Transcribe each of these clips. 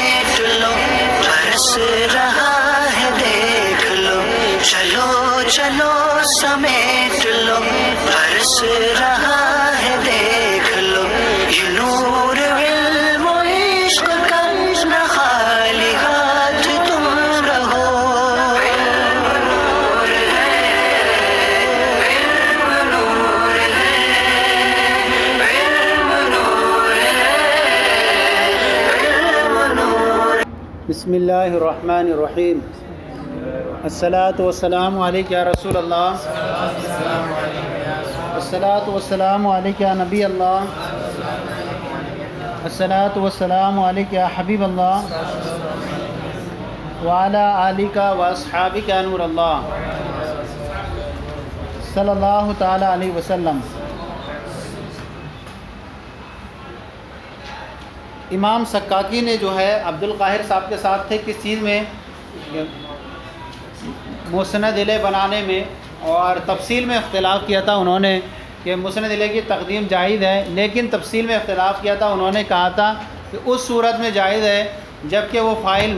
سمیٹ لو، برس رہا ہے دیکھ لو، چلو چلو سمیٹ لو، برس رہا ہے دیکھ لو، یہ نور علم و عشق کا نہ خالی ہاتھ تم رہو۔ بسم اللہ الرحمن الرحیم، الصلاۃ والسلام علیک یا رسول اللہ، الصلاۃ والسلام علیک یا نبی اللہ، الصلاۃ والسلام علیک یا حبیب اللہ، وعلی آلک و اصحابک یا نور اللہ، صلی اللہ تعالی علیہ وسلم۔ امام سکاکی نے جو ہے عبد القاہر صاحب کے ساتھ تھے کس چیز میں؟ مسند الیہ بنانے میں، اور تفصیل میں اختلاف کیا تھا انہوں نے کہ مسند الیہ کی تقدیم جائز ہے، لیکن تفصیل میں اختلاف کیا تھا۔ انہوں نے کہا تھا کہ اس صورت میں جائز ہے جب کہ وہ فاعل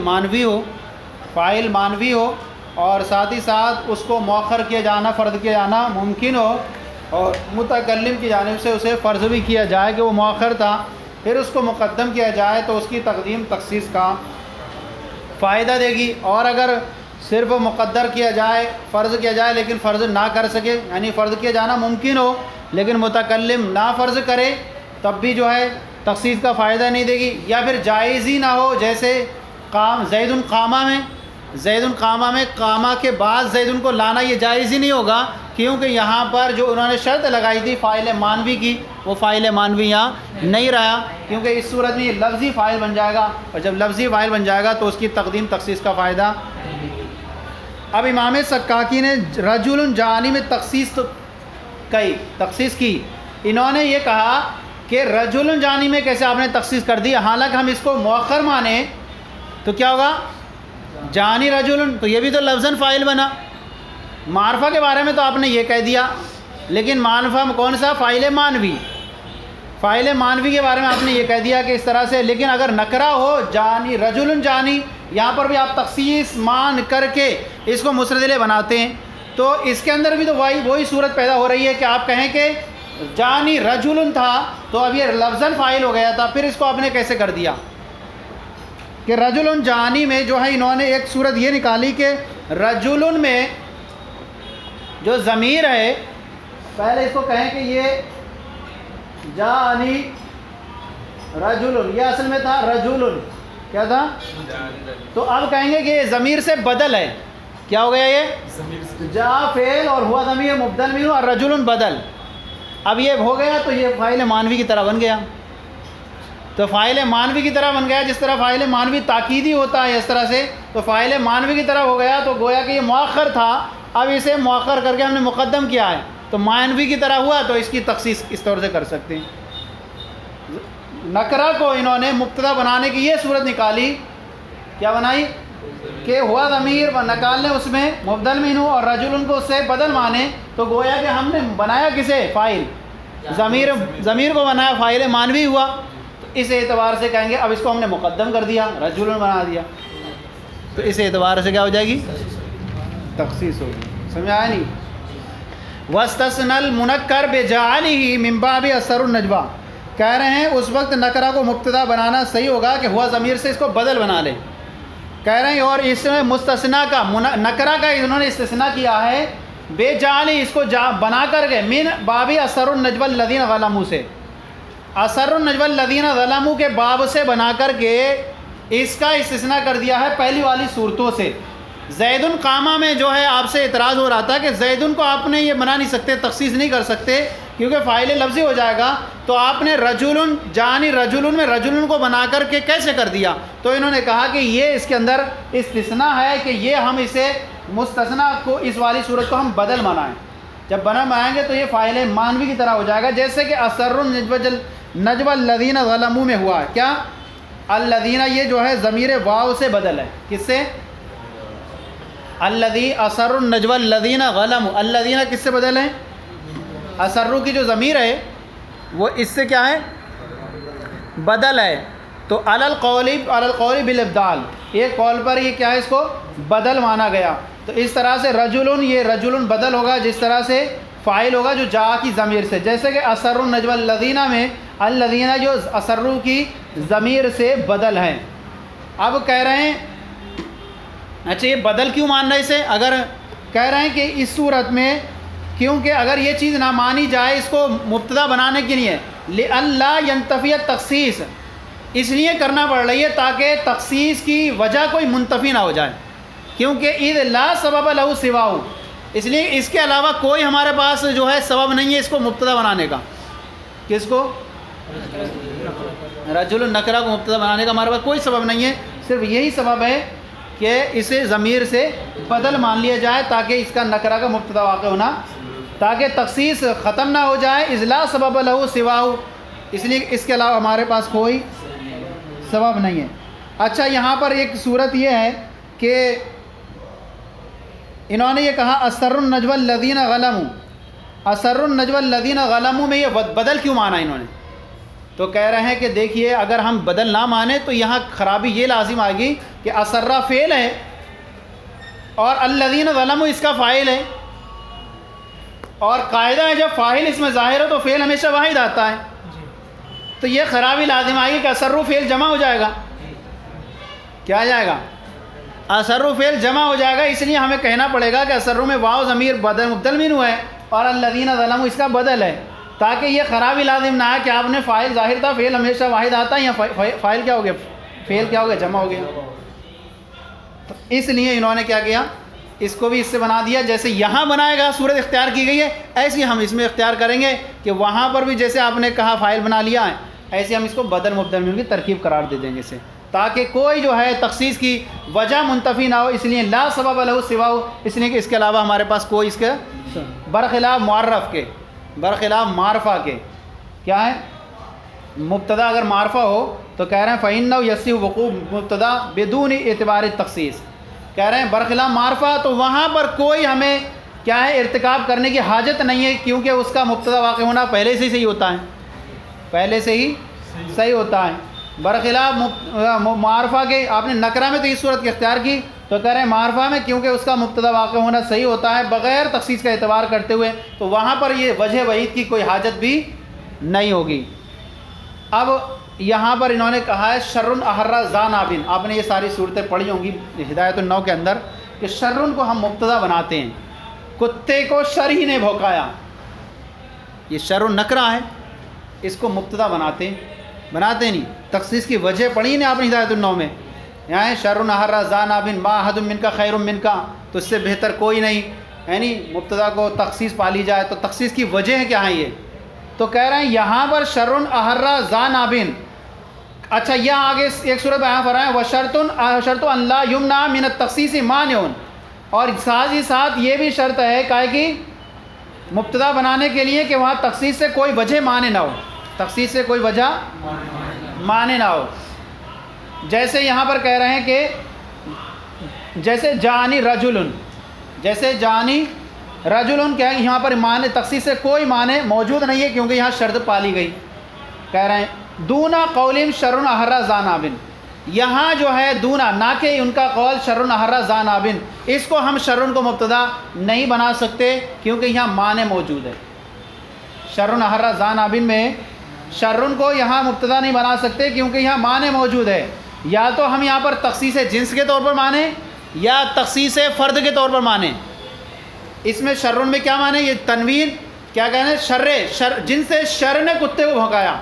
مانوی ہو اور ساتھ ہی ساتھ اس کو مؤخر کیا جانا، فرض کیا جانا ممکن ہو، اور متکلم کی جانب سے اسے فرض بھی کیا جائے کہ وہ مؤخر تھا، پھر اس کو مقدم کیا جائے تو اس کی تقدیم تخصیص کا فائدہ دے گی۔ اور اگر صرف مقدر کیا جائے، فرض کیا جائے لیکن فرض نہ کر سکے، یعنی فرض کیا جانا ممکن ہو لیکن متکلم نہ فرض کرے، تب بھی جو ہے تخصیص کا فائدہ نہیں دے گی۔ یا پھر جائز ہی نہ ہو، جیسے زید القامہ میں قامہ کے بعد زید کو لانا یہ جائز ہی نہیں ہوگا، کیونکہ یہاں پر جو انہوں نے شرط لگائی تھی فاعل مانوی کی، وہ فاعل مانوی یہاں نہیں رہا، کیونکہ اس صورت میں یہ لفظی فاعل بن جائے گا، اور جب لفظی فاعل بن جائے گا تو اس کی تقدیم تخصیص کا فائدہ۔ اب امام سکاکی نے رجل جانی میں تخصیص کی۔ انہوں نے یہ کہا کہ رجل جانی میں کیسے آپ نے تخصیص کر دی، حالانکہ ہم اس کو مؤخر مانیں تو کیا ہوگا؟ جانی رجل، تو یہ بھی تو لفظاً فاعل بنا۔ معرفہ کے بارے میں تو آپ نے یہ کہہ دیا، لیکن معرفہ کون سا؟ فاعل مانوی کے بارے میں آپ نے یہ کہہ دیا کہ اس طرح سے، لیکن اگر نکرہ ہو جانی رجل جانی، یہاں پر بھی آپ تخصیص مان کر کے اس کو مسند الیہ بناتے ہیں، تو اس کے اندر بھی تو وہی صورت پیدا ہو رہی ہے کہ آپ کہیں کہ جانی رجل تھا تو اب یہ لفظاً فاعل ہو گیا تھا، پھر اس کو آپ نے کیسے کر دیا کہ رجل جانی میں جو ہے انہوں نے ایک صورت یہ نکالی کہ رجل میں جو ضمیر ہے، پہلے اس کو کہیں کہ یہ جانی رجل، یہ اصل میں تھا رجل، کیا تھا؟ تو اب کہیں گے کہ یہ ضمیر سے بدل ہے، کیا ہو گیا؟ یہ جا فعل اور ہوا ضمیر مبدل منہ اور رجل بدل، اب یہ ہو گیا تو یہ فاعل مانوی کی طرح بن گیا۔ تو فاعل مانوی کی طرح بن گیا، جس طرح فاعل مانوی تاکیدی ہوتا ہے اس طرح سے، تو فاعل مانوی کی طرح ہو گیا، تو گویا کہ یہ مؤخر تھا، اب اسے مؤخر کر کے ہم نے مقدم کیا ہے تو مانوی کی طرح ہوا، تو اس کی تخصیص اس طور سے کر سکتے ہیں۔ نکرہ کو انہوں نے مبتدا بنانے کی یہ صورت نکالی، کیا بنائی کہ ہوا ضمیر نکال لیں، اس میں مبدل منہ اور رجل کو اس سے بدل مانے، تو گویا کہ ہم نے بنایا کسے؟ فاعل، ضمیر کو بنایا، فاعل مانوی ہوا، تو اس اعتبار سے کہیں گے اب اس کو ہم نے مقدم کر دیا، رجل بنا دیا، تو اس اعتبار سے کیا ہو جائے گی؟ تخصیص ہوگی۔ سمجھ آیا نہیں؟ وَاسْتَثْنَى الْمُنَكَّرَ بِجَعَلِهِ مِنْ بَابِ اثر النجوى، کہہ رہے ہیں اس وقت نکرہ کو مبتدا بنانا صحیح ہوگا کہ ہوا ضمیر سے اس کو بدل بنا لے، کہہ رہے ہیں، اور اس میں مستثنیٰ کا نکرہ کا انہوں نے استثناء کیا ہے، بے جعلی، اس کو بنا کر کے، من باب اثر النجوى الذین ظلموا سے، اثر النجوى الذین ظلموا کے باب سے بنا کر کے اس کا استثناء کر دیا ہے پہلی والی صورتوں سے۔ زید قامہ میں جو ہے آپ سے اعتراض ہو رہا تھا کہ زید کو آپ نے یہ بنا نہیں سکتے، تخصیص نہیں کر سکتے کیونکہ فاعل لفظی ہو جائے گا، تو آپ نے رجل جانی رجل میں رجل کو بنا کر کے کیسے کر دیا؟ تو انہوں نے کہا کہ یہ اس کے اندر استثناء ہے کہ یہ ہم اسے مستثنیٰ کو، اس والی صورت کو ہم بدل منائیں، جب بدل منائیں گے تو یہ فاعل مانوی کی طرح ہو جائے گا، جیسے کہ اثر النجوى الذین ظلموا میں ہوا ہے۔ کیا؟ الذین، یہ جو ہے ضمیر واو سے بدل ہے، کس سے؟ الذی اثر النجوى الذین ظلموا، الذین کس سے بدل ہے؟ اثرو کی جو ضمیر ہے وہ اس سے کیا ہے؟ بدل ہے، تو علی القول بالابدال، ایک قول پر یہ کیا ہے، اس کو بدل مانا گیا. تو اس طرح سے رجل، یہ رجل بدل ہوگا جس طرح سے فاعل ہوگا جو جا کی ضمیر سے، جیسے کہ اسر النجوى الذین میں الذین جو اسرو کی ضمیر سے بدل ہیں. اب کہہ رہے ہیں اچھا یہ بدل کیوں مان رہے ہیں اسے، اگر کہہ رہے ہیں کہ اس صورت میں کیونکہ اگر یہ چیز نہ مانی جائے اس کو مبتدا بنانے کے لیے لئلا ينتفی التخصیص، اس لیے کرنا پڑ رہی ہے تاکہ تخصیص کی وجہ کوئی منتفی نہ ہو جائے، کیونکہ اذ لا سبب له سواہ، اس لیے اس کے علاوہ کوئی ہمارے پاس جو ہے سبب نہیں ہے اس کو مبتدا بنانے کا. کس کو؟ رجل النکرہ کو مبتدا بنانے کا ہمارے پاس کوئی سبب نہیں ہے، صرف یہی سبب ہے کہ اسے ضمیر سے بدل مان لیا جائے تاکہ اس کا نکرہ کا مبتدا واقع ہونا، تاکہ تخصیص ختم نہ ہو جائے. اذ لا سبب له سواہ، اس لیے اس کے علاوہ ہمارے پاس کوئی سبب نہیں ہے. اچھا یہاں پر ایک صورت یہ ہے کہ انہوں نے یہ کہا اسر النجوى الذین غلموا، اسر النجوى الذین غلموا میں یہ بدل کیوں مانا انہوں نے؟ تو کہہ رہے ہیں کہ دیکھیے اگر ہم بدل نہ مانیں تو یہاں خرابی یہ لازم آئے گی کہ اسرہ فعل ہے اور الذین ظلموا اس کا فاعل ہے، اور قاعدہ ہے جب فاعل اس میں ظاہر ہو تو فعل ہمیشہ واحد آتا ہے، تو یہ خرابی لازم آئے گی کہ اسرو فعل جمع ہو جائے گا. کیا آ جائے گا؟ اسرو فعل جمع ہو جائے گا. اس لیے ہمیں کہنا پڑے گا کہ اسرو میں واو ضمیر بدل مبدل منہ ہے اور الذین ظلموا اس کا بدل ہے، تاکہ یہ خرابی لازم نہ ہے کہ آپ نے فاعل ظاہر تھا فعل ہمیشہ واحد آتا ہے، یا فاعل کیا ہو گیا، فعل کیا ہو گیا، جمع ہو گیا. تو اس لیے انہوں نے کیا کیا، اس کو بھی اس سے بنا دیا جیسے یہاں بنائے گا صورت اختیار کی گئی ہے، ایسے ہم اس میں اختیار کریں گے کہ وہاں پر بھی جیسے آپ نے کہا فاعل بنا لیا ہے، ایسے ہم اس کو بدل مبدل منہ کی ترکیب قرار دے دیں گے اسے، تاکہ کوئی جو ہے تخصیص کی وجہ منتفی نہ ہو. اس لیے لا سبب له سواہ، اس لیے کہ اس کے علاوہ ہمارے پاس کوئی اس کے برخلاف معرف کے، برخلاف معرفہ کے کیا ہے، مبتدا اگر معرفہ ہو تو کہہ رہے ہیں فإنه يصح وقوع مبتدا بدون اعتبار التخصیص، کہہ رہے ہیں برخلاف معرفہ تو وہاں پر کوئی ہمیں کیا ہے ارتکاب کرنے کی حاجت نہیں ہے، کیونکہ اس کا مبتدا واقع ہونا پہلے سے ہی صحیح ہوتا ہے، پہلے سے ہی صحیح ہوتا ہے. برخلاف معرفہ کے آپ نے نکرہ میں تو اس صورت کی اختیار کی، تو کہہ رہے ہیں معرفہ میں کیونکہ اس کا مبتدا واقع ہونا صحیح ہوتا ہے بغیر تخصیص کا اعتبار کرتے ہوئے، تو وہاں پر یہ وجہ وعید کی کوئی حاجت بھی نہیں ہوگی. اب یہاں پر انہوں نے کہا ہے شرٌ احر ذا نابن، آپ نے یہ ساری صورتیں پڑھی ہوں گی ہدایت النو کے اندر کہ شرٌ کو ہم مبتدا بناتے ہیں، کتے کو شر ہی نے بھونکایا، یہ شرٌ نکرہ ہے، اس کو مبتدا بناتے نہیں. تخصیص کی وجہ پڑھی نے آپ نے ہدایت النو میں، یہاں ہے شرٌ احر ذا نابن ما احد منکا خیر منکا، تو اس سے بہتر کوئی نہیں، یعنی مبتدا کو تخصیص پا لی جائے. تو تخصیص کی وجہ کیا ہیں یہ، تو کہہ رہے ہیں یہاں پر شرٌ احر ذا نابن. اچھا یہاں آگے ایک صورت بیان فرمائیں وشرط ان لا یمنع من التخصیص مانع، اور ساتھ ہی ساتھ یہ بھی شرط ہے کہ مبتدا بنانے کے لیے کہ وہاں تخصیص سے کوئی وجہ مانع نہ ہو، تخصیص سے کوئی وجہ مانع نہ ہو. جیسے یہاں پر کہہ رہے ہیں کہ جیسے جانی رجل، جیسے جانی رجل کیا ہے، یہاں پر معنی تخصیص سے کوئی معنی موجود نہیں ہے کیونکہ یہاں شرط پالی گئی. کہہ رہے ہیں دونا قولم شرٌ احر ذا نابن، یہاں جو ہے دونا نہ کہ ان کا قول شرٌ احر ذا نابن، اس کو ہم شرٌ کو مبتدا نہیں بنا سکتے کیونکہ یہاں معنی موجود ہے. شرٌ احر ذا نابن میں شرٌ کو یہاں مبتدا نہیں بنا سکتے کیونکہ یہاں معنی موجود ہے. یا تو ہم یہاں پر تخصیص جنس کے طور پر مانیں یا تخصیص فرد کے طور پر مانیں. اس میں شرٌ میں کیا معنی، یہ تنوین کیا کہنا ہے، شر جن سے شر نے کتے کو بھونکایا،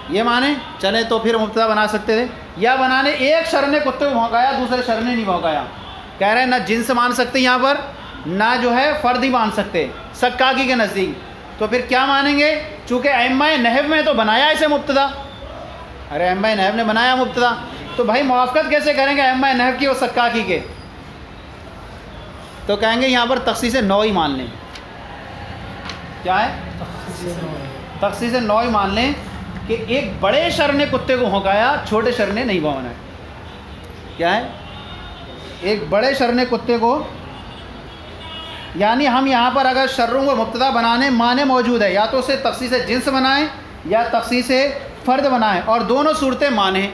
یہ معنی چلے تو پھر مبتدا بنا سکتے تھے، یا بنانے ایک شر نے کتے کو بھونکایا دوسرے شر نے نہیں بھونکایا. کہہ رہے ہیں نہ جنس مان سکتے یہاں پر، نہ جو ہے فرد ہی مان سکتے سکاکی کے نزدیک. تو پھر کیا مانیں گے، چونکہ ائمہ نحو میں تو بنایا اسے مبتدا، ارے ائمہ نحو نے بنایا مبتدا، تو بھائی موافقت کیسے کریں گے ائمہ نحو کی اور سکاکی کے، تو کہیں گے یہاں پر تخصیص نوعی مان لیں. کیا ہے، تخصیص نوعی مان لیں کہ ایک بڑے شر نے کتے کو بھونکایا، چھوٹے شر نے نہیں بھونکایا. کیا ہے، ایک بڑے شر نے کتے کو، یعنی ہم یہاں پر اگر شروں کو مبتدا بنانے معنی موجود ہے، یا تو اسے تخصیص جنس بنائیں یا تخصیص فرد بنائیں، اور دونوں صورتیں مانے ہیں،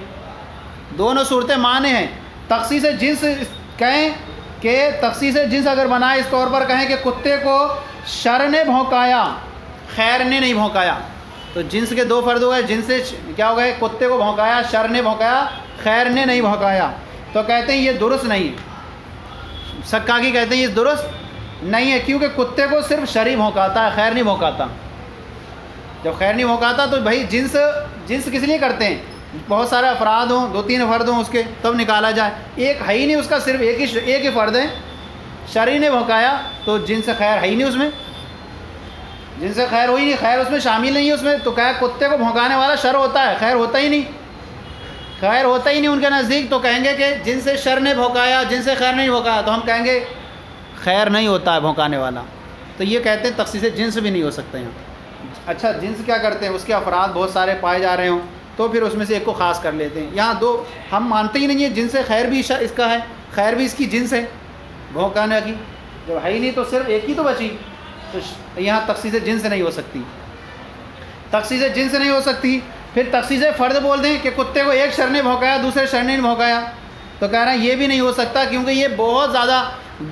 دونوں صورتیں مانے ہیں۔ تخصیص جنس کہیں کہ تخصیص جنس اگر بنائے اس طور پر کہیں کہ کتے کو شر نے بھونکایا، خیر نے نہیں بھونکایا، تو جنس کے دو فرد ہو گئے، جنس سے کیا ہو گئے، کتے کو بھونکایا، شر نے بھونکایا، خیر نے نہیں بھونکایا، تو کہتے ہیں یہ درست نہیں ہے۔ سکاکی کہتے ہیں یہ درست نہیں ہے، کیونکہ کتے کو صرف شر ہی بھونکاتا ہے، خیر نہیں بھونکاتا۔ جب خیر نہیں بھونکاتا تو بھائی جنس کس لیے کرتے ہیں؟ بہت سارے افراد ہوں، 2-3 فرد ہوں اس کے، تب نکالا جائے، ایک ہے ہی نہیں اس کا، صرف ایک ہی فرد ہے، شر ہی نے بھونکایا، تو جنس خیر ہے ہی نہیں اس میں، جن سے خیر ہوئی نہیں، خیر اس میں شامل نہیں ہے اس میں، تو کہا کتے کو بھونکانے والا شر ہوتا ہے، خیر ہوتا ہی نہیں، خیر ہوتا ہی نہیں ان کے نزدیک، تو کہیں گے کہ جن سے شر نے بھونکایا، جن سے خیر نہیں بھونکایا، تو ہم کہیں گے خیر نہیں ہوتا ہے بھونکانے والا، تو یہ کہتے ہیں تخصیص جنس بھی نہیں ہو سکتا یہاں۔ اچھا جنس کیا کرتے ہیں، اس کے افراد بہت سارے پائے جا رہے ہوں تو پھر اس میں سے ایک کو خاص کر لیتے ہیں، یہاں دو ہم مانتے ہی نہیں ہیں، جن سے خیر بھی اس کا ہے، خیر بھی اس کی جنس ہے بھونکانے کی، جب ہے ہی نہیں تو صرف ایک ہی تو بچی، تو یہاں تخصیص جنس نہیں ہو سکتی، تخصیص جنس نہیں ہو سکتی۔ پھر تخصیص فرد بول دیں کہ کتے کو ایک شر نے بھونکایا، دوسرے شر نے نہیں بھونکایا، تو کہہ رہے ہیں یہ بھی نہیں ہو سکتا، کیونکہ یہ بہت زیادہ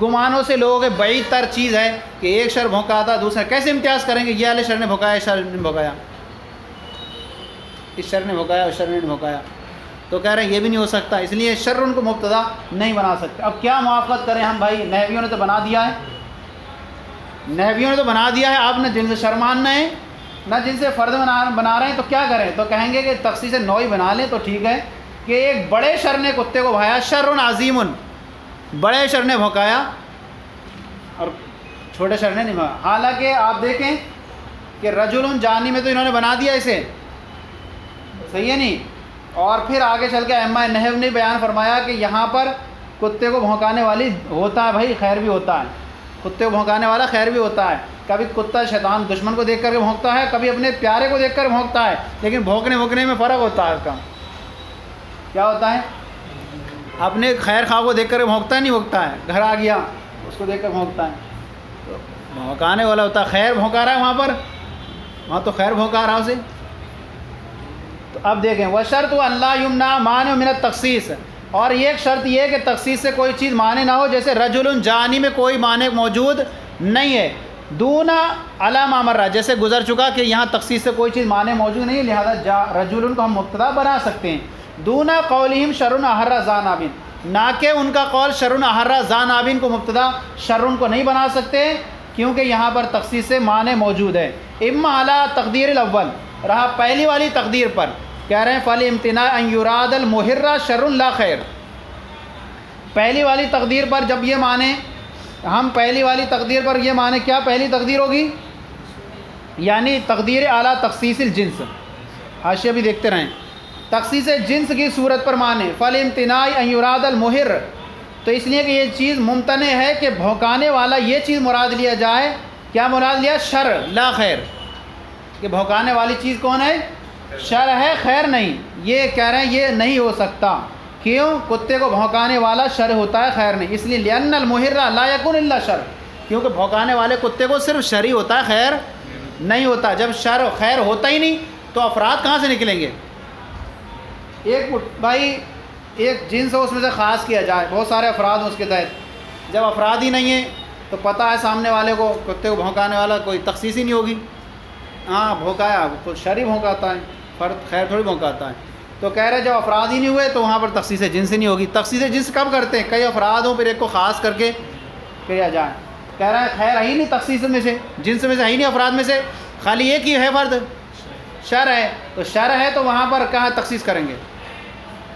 گمانوں سے لوگوں کے بعید تر چیز ہے کہ ایک شر بھونکاتا دوسرا، کیسے امتیاز کریں گے یہ والے شر نے بھونکایا، اس شر نے بھونکایا، اس شر نے بھونکایا، اس شر نے بھونکایا، تو کہہ رہے ہیں یہ بھی نہیں ہو سکتا، اس لیے شر ان کو مبتدا نہیں بنا سکتے۔ اب کیا موافقت کریں ہم بھائی، نحویوں نے تو بنا دیا ہے، نحویوں نے تو بنا دیا ہے، آپ نہ جن سے شر ماننا ہے نہ جن سے فرد بنا رہے ہیں، تو کیا کریں؟ تو کہیں گے کہ تخصیص نوعی بنا لیں تو ٹھیک ہے، کہ ایک بڑے شر نے کتے کو بھایا، شر عظیم، بڑے شر نے بھونکایا اور چھوٹے شر نے نہیں بھونکایا۔ حالانکہ آپ دیکھیں کہ رجل جانی میں تو انہوں نے بنا دیا اسے، صحیح ہے نہیں، اور پھر آگے چل کے ائمہ نحو نے بیان فرمایا کہ یہاں پر کتے کو بھونکانے والی ہوتا ہے بھائی، خیر بھی ہوتا ہے، کتے کو بھونکانے والا خیر بھی ہوتا ہے، کبھی کتا شیطان دشمن کو دیکھ کر کے بھونکتا ہے، کبھی اپنے پیارے کو دیکھ کر بھونکتا ہے، لیکن بھونکنے میں فرق ہوتا ہے اس کا، کیا ہوتا ہے؟ اپنے خیر خواہ کو دیکھ کر بھونکتا ہے، نہیں بھونکتا ہے، گھر آ گیا اس کو دیکھ کر بھونکتا ہے، تو بھونکانے والا ہوتا ہے، خیر بھونکا رہا ہے وہاں تو خیر بھونکا رہا اسے۔ تو اب دیکھیں وشرط اللہ یمنع مانع من التخصیص، اور یہ ایک شرط یہ ہے کہ تخصیص سے کوئی چیز مانع نہ ہو، جیسے رجل جانی میں کوئی مانع موجود نہیں ہے، دون علی ما مر، جیسے گزر چکا کہ یہاں تخصیص سے کوئی چیز مانع موجود نہیں ہے، لہذا رجل کو ہم مبتدا بنا سکتے ہیں، دون قولہم شر احر ذا نابن، نہ کہ ان کا قول شر احر ذا نابن کو مبتدا شر کو نہیں بنا سکتے، کیونکہ یہاں پر تخصیص سے معنی موجود ہے۔ اما علی تقدیر الاول، رہا پہلی والی تقدیر پر، کہہ رہے ہیں فالامتناع ان یراد المحر شر لا خیر، پہلی والی تقدیر پر جب یہ معنی، ہم پہلی والی تقدیر پر یہ معنی، کیا پہلی تقدیر ہوگی؟ یعنی تقدیر اعلیٰ تخصیص الجنس، حاشیہ بھی دیکھتے رہیں، تخصیص جنس کی صورت پر معنی فالامتناع ان یراد المحر، تو اس لیے کہ یہ چیز ممتنع ہے کہ بھونکانے والا یہ چیز مراد لیا جائے، کیا مراد لیا؟ شر لا خیر، کہ بھونکانے والی چیز کون ہے؟ شر ہے، خیر نہیں، یہ کہہ رہے ہیں یہ نہیں ہو سکتا، کیوں؟ کتے کو بھونکانے والا شر ہوتا ہے، خیر نہیں، اس لیے لأن المحر لا یکون الا شر، کیونکہ بھونکانے والے کتے کو صرف شر ہی ہوتا ہے، خیر نہیں ہوتا، جب شر خیر ہوتا ہی نہیں تو افراد کہاں سے نکلیں گے؟ ایک جنس ہو اس میں سے خاص کیا جائے، بہت سارے افراد ہیں اس کے تحت، جب افراد ہی نہیں ہیں تو پتہ ہے سامنے والے کو کتے کو بھونکانے والا کوئی تخصیص ہی نہیں ہوگی، ہاں بھونکایا تو شر ہی بھونکاتا ہے، فرد خیر تھوڑی بھونکاتا ہے، تو کہہ رہے جب افراد ہی نہیں ہوئے تو وہاں پر تخصیص جنس ہی نہیں ہوگی۔ تخصیص جنس کب کرتے ہیں؟ کئی افراد ہوں پھر ایک کو خاص کر کے کیا جائے، کہہ رہا ہے خیر ہے ہی نہیں تخصیص میں سے، جنس میں سے ہے ہی نہیں، افراد میں سے خالی ایک ہی ہے فرد، شر ہے، تو شر ہے تو وہاں پر کہاں تخصیص کریں گے؟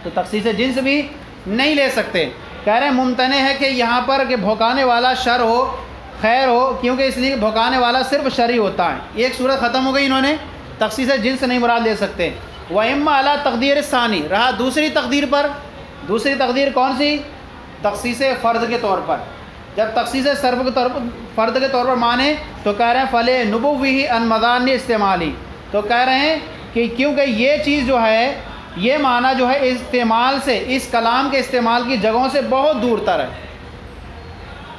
تو تخصیص جنس بھی نہیں لے سکتے، کہہ رہے ہیں ممتنع ہے کہ یہاں پر کہ بھونکانے والا شر ہو خیر ہو، کیونکہ اس لیے بھونکانے والا صرف شر ہی ہوتا ہے، ایک صورت ختم ہو گئی، انہوں نے تخصیص جنس نہیں مراد لے سکتے۔ وَإِمَّا عَلَىٰ تقدیر الثانی، رہا دوسری تقدیر پر، دوسری تقدیر کون سی؟ تخصیص فرد کے طور پر، جب تخصیص فرد کے طور پر مانے تو کہہ رہے ہیں فلے نبوی ان مضان استعمالی، تو کہہ رہے ہیں کہ کیونکہ یہ چیز جو ہے، یہ معنی جو ہے استعمال سے، اس کلام کے استعمال کی جگہوں سے بہت دور تر ہے،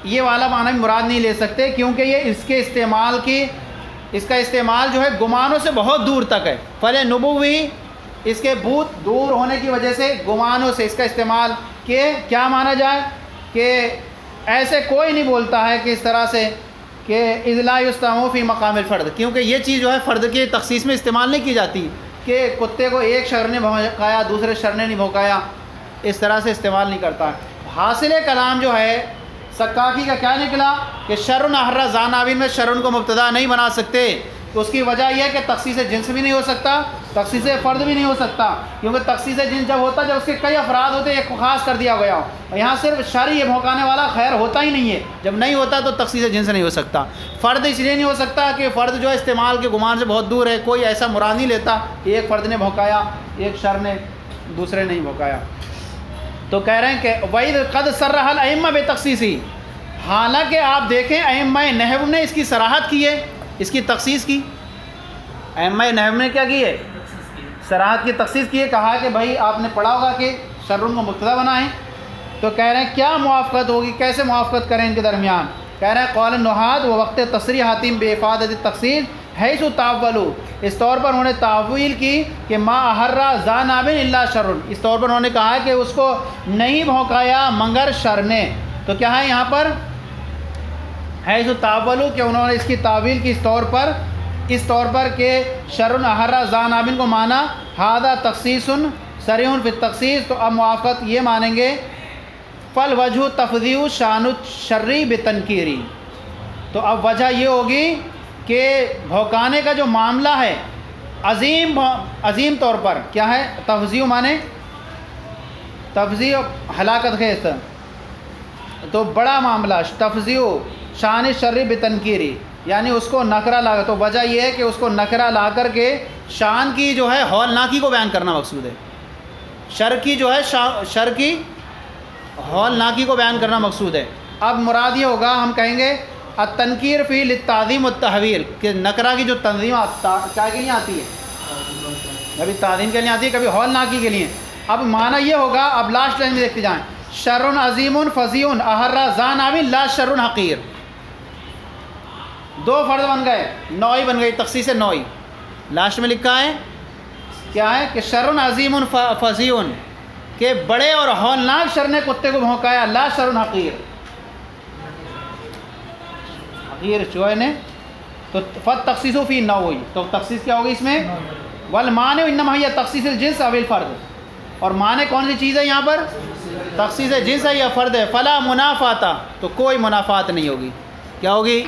یہ والا معنی مراد نہیں لے سکتے، کیونکہ یہ اس کے استعمال کی، اس کا استعمال جو ہے گمانوں سے بہت دور تک ہے، فلے نبوی اس کے بھوت دور ہونے کی وجہ سے گمانوں سے اس کا استعمال کہ کیا مانا جائے کہ ایسے کوئی نہیں بولتا ہے کہ اس طرح سے کہ اذلا یستعمل فی مقام الفرد، کیونکہ یہ چیز جو ہے فرد کی تخصیص میں استعمال نہیں کی جاتی کہ کتے کو ایک شر نے بھونکایا دوسرے شر نے نہیں بھونکایا، اس طرح سے استعمال نہیں کرتا۔ حاصل کلام جو ہے سکاکی کا کیا نکلا کہ شرن احرا زانابین میں شرن کو مبتدا نہیں بنا سکتے، تو اس کی وجہ یہ ہے کہ تخصیص جنس بھی نہیں ہو سکتا، تخصیص فرد بھی نہیں ہو سکتا، کیونکہ تخصیص جنس جب ہوتا ہے جب اس کے کئی افراد ہوتے ہیں ایک کو خاص کر دیا گیا ہو، اور یہاں صرف شر یہ بھونکانے والا خیر ہوتا ہی نہیں ہے، جب نہیں ہوتا تو تخصیص جنس نہیں ہو سکتا۔ فرد اس لیے نہیں ہو سکتا کہ فرد جو ہے استعمال کے گمان سے بہت دور ہے، کوئی ایسا مراد نہیں لیتا کہ ایک فرد نے بھونکایا ایک شر نے دوسرے نہیں بھونکایا۔ تو کہہ رہے ہیں کہ وَإِذْ قَدْ صَرَّحَ الْأَئِمَّةُ بِتَخْصِيصِهِ، حالانکہ آپ دیکھیں ائمہ نحو نے اس کی صراحت کی ہے، اس کی تخصیص کی، ائمہ نحو نے کیا کی ہے؟ صراحت کی تخصیص کی ہے، کہا کہ بھائی آپ نے پڑھا ہوگا کہ شرن کو مبتدا بنائیں، تو کہہ رہے ہیں کیا موافقت ہوگی، کیسے موافقت کریں ان کے درمیان؟ کہہ رہے ہیں قول النحات و وقت تصریحاتم بافادۃ التخصیص حیث تاولوا، اس طور پر انہوں نے تعویل کی کہ ما احرا ذاناب الا شر، اس طور پر انہوں نے کہا کہ اس کو نہیں بھونکایا مگر شر نے، تو کیا ہے یہاں پر حیث تاولوا کہ انہوں نے اس کی تعویل کی اس طور پر کہ شرن احرا ذانابن کو مانا ہذا تخصیص صریح فی التخصیص، تو اب موافقت یہ مانیں گے فالوجہ تفضیع شان الشری بتنکیری، تو اب وجہ یہ ہوگی کہ بھونکانے کا جو معاملہ ہے عظیم طور پر کیا ہے، تفضیع مانے تفضیع ہلاکت خیز، تو بڑا معاملہ تفضیع شان شر بتنکیری، یعنی اس کو نکرہ لا، تو وجہ یہ ہے کہ اس کو نکرہ لا کر کے شان کی جو ہے ہولناکی کو بیان کرنا مقصود ہے، شر کی جو ہے شر کی ہولناکی کو بیان کرنا مقصود ہے۔ اب مراد یہ ہوگا ہم کہیں گے التنکیر فی للتعظیم والتحویل، کہ نکرہ کی جو تنظیم کیا کے لیے آتی ہے، کبھی تعظیم کے لیے آتی ہے کبھی ہولناکی کے لیے۔ اب معنی یہ ہوگا، اب لاسٹ لائن میں دیکھتے جائیں، شر عظیم فضیع احرا ذاناب لا شر حقیر، دو فرد بن گئے، نوعی بن گئی، تخصیص نوعی، لاسٹ میں لکھا ہے کیا ہے کہ شر عظیم فضیع، کہ بڑے اور ہولناک شر نے کتے کو بھونکایا، لا شر حقیر، حقیر چوہے نے، تو فالتخصیص فی نوعی، تو تخصیص کیا ہوگی اس میں، والمانع انما ہی تخصیص الجنس او الفرد، اور معنی کون سی چیز ہے یہاں پر، تخصیص جنس ہے یا فرد ہے، فلا منافات، تو کوئی منافات نہیں ہوگی، کیا ہوگی،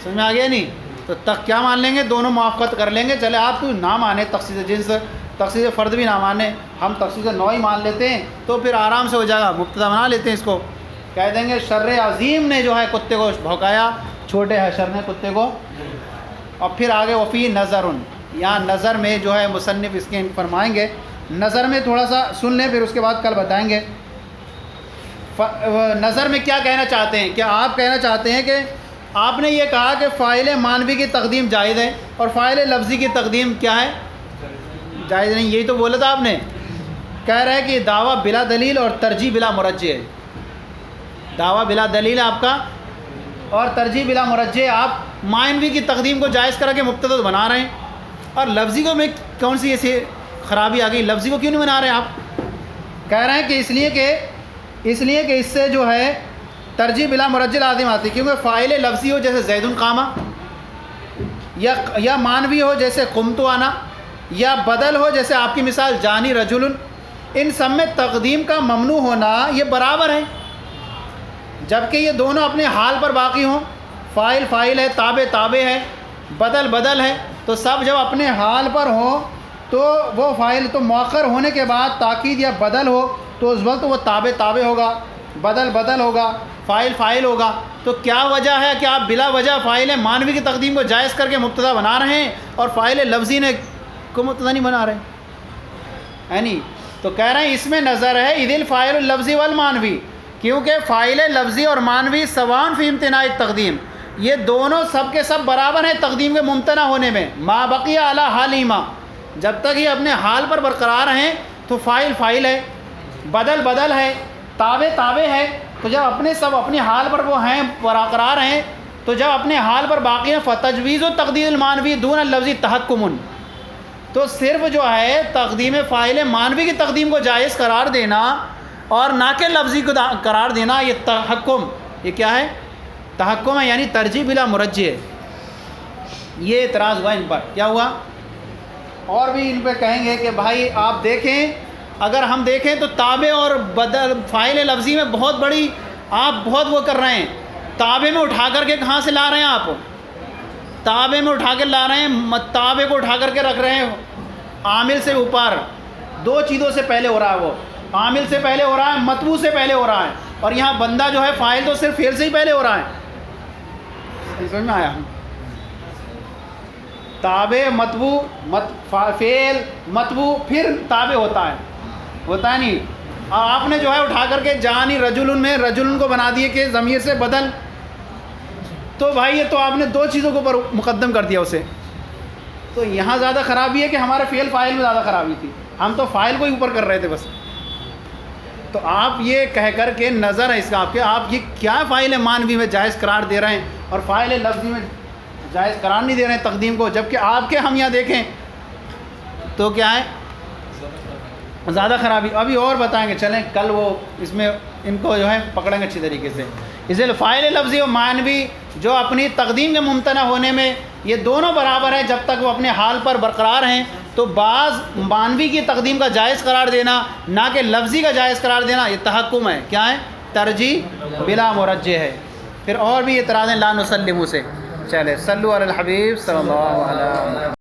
سمجھ میں آ گیا نہیں؟ تو کیا مان لیں گے، دونوں موافقت کر لیں گے، چلے آپ تو نہ مانے تخصیص جنس، تخصیص فرد بھی نہ مانے، ہم تخصیص نوعی مان لیتے ہیں، تو پھر آرام سے ہو جائے گا، مبتدا بنا لیتے ہیں اس کو، کہہ دیں گے شر عظیم نے جو ہے کتے کو بھونکایا، چھوٹے ہے شر نے کتے کو۔ اور پھر آگے وفی نظر، یہاں نظر میں جو ہے مصنف اس کے فرمائیں گے، نظر میں تھوڑا سا سن لیں پھر اس کے بعد کل بتائیں گے۔ نظر میں کیا کہنا چاہتے ہیں، کیا آپ کہنا چاہتے ہیں کہ آپ نے یہ کہا کہ فاعل مانوی کی تقدیم جائز ہے اور فاعل لفظی کی تقدیم کیا ہے، جائز نہیں، یہی تو بولا تھا آپ نے، کہہ رہے ہیں کہ دعویٰ بلا دلیل اور ترجیح بلا مرجح ہے، دعویٰ بلا دلیل آپ کا اور ترجیح بلا مرجح، آپ مانوی کی تقدیم کو جائز کر کے مبتدا بنا رہے ہیں، اور لفظی کو میں کون سی ایسی خرابی آ گئی، لفظی کو کیوں نہیں بنا رہے ہیں آپ، کہہ رہے ہیں کہ اس لیے کہ اس سے جو ہے ترجیح بلا مرجح لازم آتی، کیونکہ فاعل لفظی ہو جیسے زید قامہ، یا مانوی ہو جیسے قمت آنا، یا بدل ہو جیسے آپ کی مثال جانی رجل، ان سب میں تقدیم کا ممنوع ہونا یہ برابر ہے، جبکہ یہ دونوں اپنے حال پر باقی ہوں، فاعل فاعل ہے، تابع تابع ہے، بدل بدل ہے، تو سب جب اپنے حال پر ہوں تو وہ فاعل تو مؤخر ہونے کے بعد تاکید یا بدل ہو تو اس وقت وہ تابع تابع ہوگا، بدل بدل ہوگا، فاعل فاعل ہوگا، تو کیا وجہ ہے کہ آپ بلا وجہ فاعل مانوی کی تقدیم کو جائز کر کے مبتدا بنا رہے ہیں اور فاعل لفظی نے کو مبتدا نہیں بنا رہے ہیں، نہیں، تو کہہ رہے ہیں اس میں نظر ہے اذ الفاعل اللفظی والمانوی، کیونکہ فاعل لفظی اور مانوی سواء فی امتناع التقدیم، یہ دونوں سب کے سب برابر ہیں تقدیم کے ممتنع ہونے میں، ما بقی علی حالہما، جب تک یہ اپنے حال پر برقرار ہیں تو فاعل فاعل ہے، بدل بدل ہے، تابع تابع ہے، تو جب اپنے سب اپنے حال پر وہ ہیں برقرار ہیں، تو جب اپنے حال پر باقی ہیں فتجویز و تقدیر المانوی دون اللفظی تحکم، تو صرف جو ہے تقدیم فاعل مانوی کی تقدیم کو جائز قرار دینا اور نہ کہ لفظی کو قرار دینا، یہ تحکم، یہ کیا ہے؟ تحکم ہے، یعنی ترجیح بلا مرجح ہے۔ یہ اعتراض ہوا ان پر، کیا ہوا؟ اور بھی ان پہ کہیں گے کہ بھائی آپ دیکھیں، اگر ہم دیکھیں تو تابع اور بدل فاعل لفظی میں بہت بڑی آپ بہت وہ کر رہے ہیں۔ تابع میں اٹھا کر کے کہاں سے لا رہے ہیں آپ؟ تابع میں اٹھا کے لا رہے ہیں، تابع کو اٹھا کر کے رکھ رہے ہیں عامل سے اوپر، دو چیزوں سے پہلے ہو رہا ہے، وہ عامل سے پہلے ہو رہا ہے، مطبوع سے پہلے ہو رہا ہے، اور یہاں بندہ جو ہے فاعل تو صرف فعل سے ہی پہلے ہو رہا ہے۔ سمجھ میں آیا؟ تابع مطبوع، فعل مطبوع، پھر تابع ہوتا ہے نہیں۔ آپ نے جو ہے اٹھا کر کے جانی رجل میں رجل کو بنا دیے کہ ضمیر سے بدل، تو بھائی یہ تو آپ نے دو چیزوں کو اوپر مقدم کر دیا اسے۔ تو یہاں زیادہ خرابی ہے کہ ہمارے فعل فاعل میں زیادہ خرابی تھی، ہم تو فاعل کو ہی اوپر کر رہے تھے بس۔ تو آپ یہ کہہ کر کے نظر ہے اس کا آپ کے، آپ یہ کیا فاعل مانوی میں جائز قرار دے رہے ہیں اور فاعل لفظی میں جائز قرار نہیں دے رہے ہیں تقدیم کو، جبکہ آپ کے ہم یہاں دیکھیں تو کیا ہے؟ زیادہ خرابی۔ ابھی اور بتائیں گے، چلیں کل وہ اس میں ان کو جو ہے پکڑیں گے اچھی طریقے سے۔ اس لیے فاعل لفظی و معنوی جو اپنی تقدیم کے ممتنع ہونے میں یہ دونوں برابر ہیں جب تک وہ اپنے حال پر برقرار ہیں، تو بعض معنوی کی تقدیم کا جائز قرار دینا نہ کہ لفظی کا جائز قرار دینا یہ تحکم ہے، کیا ہے؟ ترجیح بلا مرجح ہے۔ پھر اور بھی اعتراض ہیں لا نسلموں سے۔ چلے صلو علی الحبیب صلی اللہ علیہ وسلم۔